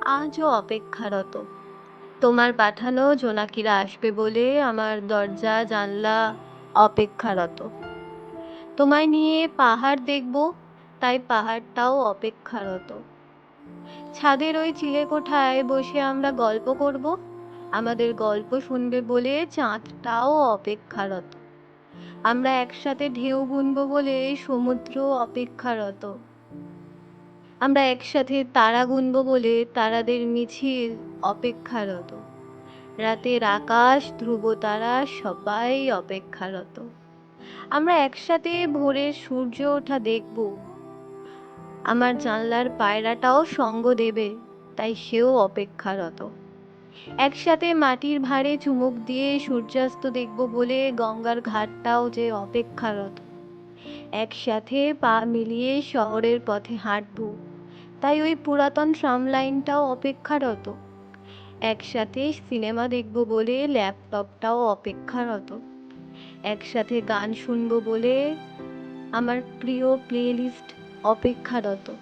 আজও অপেক্ষারত। তোমার পাঠানো জোনাকিরা আসবে বলে আমার দরজা জানলা অপেক্ষারত। তোমায় নিয়ে পাহাড় দেখব, তাই পাহাড়টাও অপেক্ষারত। ছাদের ওই চিলেকোঠায় বসে আমরা গল্প করব, আমাদের গল্প শুনবে বলে চাঁদটাও অপেক্ষারত। আমরা একসাথে ঢেউ গুনবো বলে সমুদ্র অপেক্ষারত। আমরা একসাথে তারা গুনবো বলে তারাদের মিছিল অপেক্ষারত। রাতের আকাশ, ধ্রুবতারা সবাই অপেক্ষারত। আমরা একসাথে ভোরের সূর্য ওঠা দেখব। আমার জানলার পায়রাটাও সঙ্গ দেবে, তাই সেও অপেক্ষারত। একসাথে মাটির ভাঁড়ে চুমুক দিয়ে সূর্যাস্ত দেখব বলে গঙ্গার ঘাটটাও যে অপেক্ষারত। একসাথে পা মিলিয়ে শহরের পথে হাঁটব, তাই ওই পুরাতন ট্রাম লাইনটাও অপেক্ষারত। একসাথে সিনেমা দেখব বলে ল্যাপটপটাও অপেক্ষারত। একসাথে গান শুনবো বলে আমার প্রিয় প্লেলিস্ট অপেক্ষারত।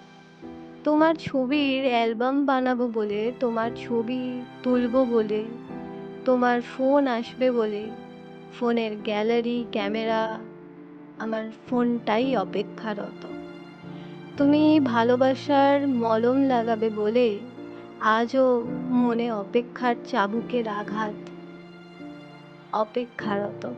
তোমার ছবির অ্যালবাম বানাবো বলে, তোমার ছবি তুলবো বলে, তোমার ফোন আসবে বলে ফোনের গ্যালারি ক্যামেরা আমার ফোনটাই অপেক্ষারত। তুমি ভালোবাসার মলম লাগাবে বলে আজও মনে অপেক্ষার চাবুকের আঘাত অপেক্ষারত।